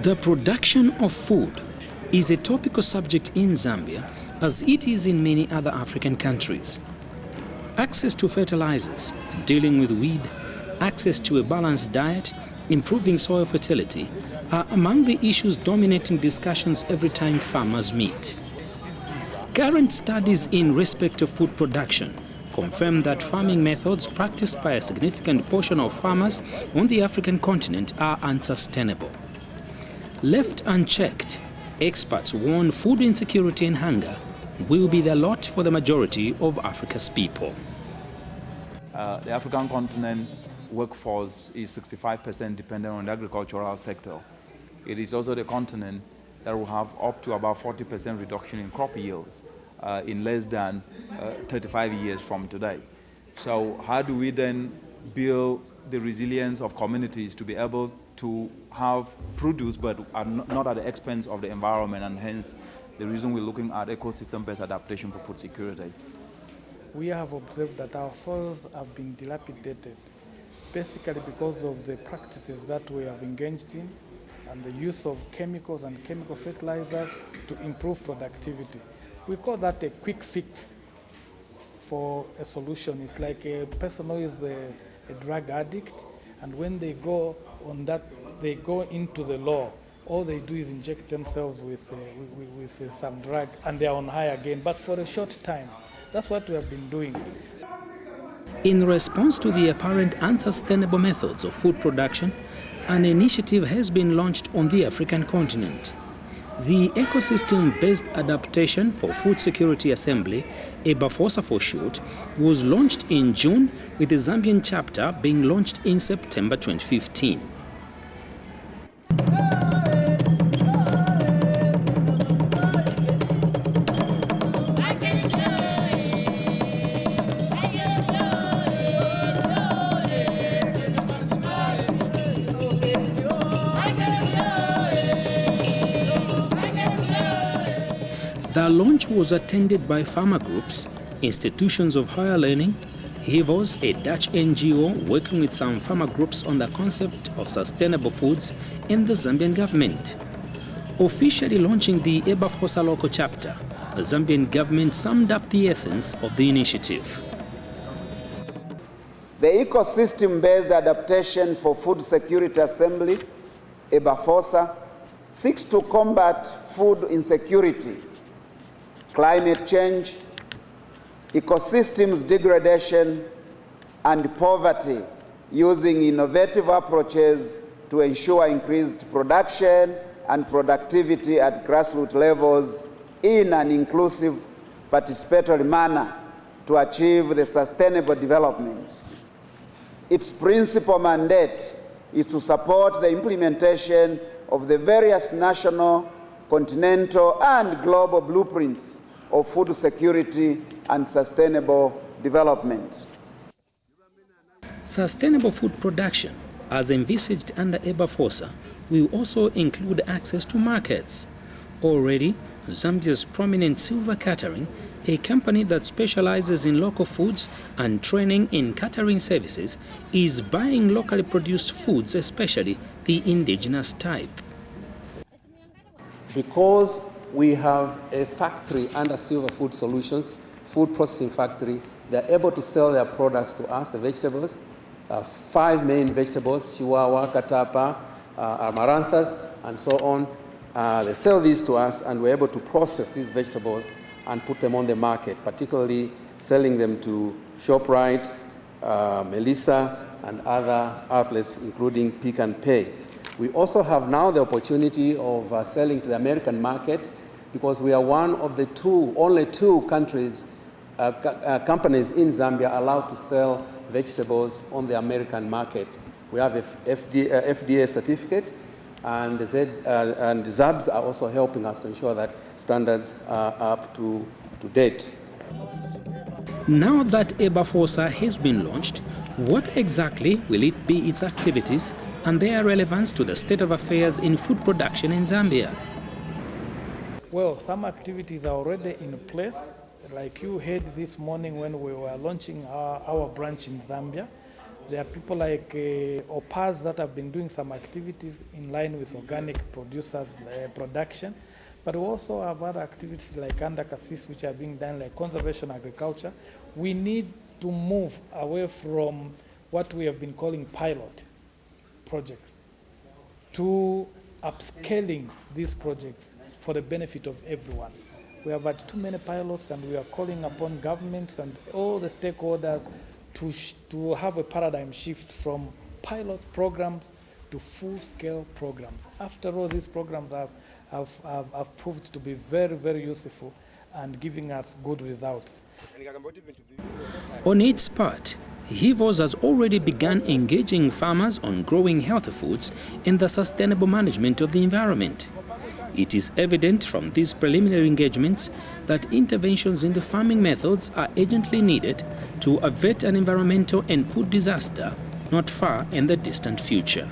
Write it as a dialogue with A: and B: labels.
A: The production of food is a topical subject in Zambia, as it is in many other African countries. Access to fertilizers, dealing with weed, access to a balanced diet, improving soil fertility are among the issues dominating discussions every time farmers meet. Current studies in respect of food production confirm that farming methods practiced by a significant portion of farmers on the African continent are unsustainable. Left unchecked, experts warn food insecurity and hunger will be the lot for the majority of Africa's people.
B: The African continent workforce is 65% dependent on the agricultural sector. It is also the continent that will have up to about 40% reduction in crop yields in less than 35 years from today. So how do we then build the resilience of communities to be able to have produce but are not at the expense of the environment, and hence the reason we're looking at ecosystem-based adaptation for food security?
C: We have observed that our soils have been dilapidated, basically because of the practices that we have engaged in and the use of chemicals and chemical fertilizers to improve productivity. We call that a quick fix for a solution. It's like a person who is a drug addict, and when they go on that, they go into the law. All they do is inject themselves with some drug, and they are on high again, but for a short time. That's what we have been doing.
A: In response to the apparent unsustainable methods of food production, an initiative has been launched on the African continent. The Ecosystem-Based Adaptation for Food Security Assembly, Ebafosa for short, was launched in June, with the Zambian chapter being launched in September 2015. The launch was attended by farmer groups, institutions of higher learning, Hivos, a Dutch NGO working with some farmer groups on the concept of sustainable foods, and the Zambian government. Officially launching the Ebafosa local chapter, the Zambian government summed up the essence of the initiative.
D: The Ecosystem-Based Adaptation for Food Security Assembly, Ebafosa, seeks to combat food insecurity, climate change, ecosystems degradation, and poverty using innovative approaches to ensure increased production and productivity at grassroots levels in an inclusive, participatory manner to achieve the sustainable development. Its principal mandate is to support the implementation of the various national, continental, and global blueprints of food security and sustainable development.
A: Sustainable food production, as envisaged under Ebafosa, will also include access to markets. Already, Zambia's prominent Silver Catering, a company that specializes in local foods and training in catering services, is buying locally produced foods, especially the indigenous type.
E: Because we have a factory under Silver Food Solutions, food processing factory, they're able to sell their products to us, the vegetables, 5 main vegetables, chihuahua, katapa, amaranthus, and so on. They sell these to us, and we're able to process these vegetables and put them on the market, particularly selling them to ShopRite, Melissa, and other outlets, including Pick and Pay. We also have now the opportunity of selling to the American market, because we are one of the only two countries, companies in Zambia allowed to sell vegetables on the American market. We have a FDA certificate, and ZABs are also helping us to ensure that standards are up to date.
A: Now that Ebafosa has been launched, what exactly will it be its activities and their relevance to the state of affairs in food production in Zambia?
C: Well, some activities are already in place. Like you heard this morning when we were launching our branch in Zambia, There are people like OPAs that have been doing some activities in line with organic producers' production. But we also have other activities like under CASIS which are being done, like conservation agriculture. We need to move away from what we have been calling pilot projects to upscaling these projects for the benefit of everyone. We have had too many pilots, and we are calling upon governments and all the stakeholders to have a paradigm shift from pilot programs to full-scale programs. After all, these programs have proved to be very, very useful and giving us good results.
A: On its part, Hivos has already begun engaging farmers on growing healthy foods and the sustainable management of the environment. It is evident from these preliminary engagements that interventions in the farming methods are urgently needed to avert an environmental and food disaster not far in the distant future.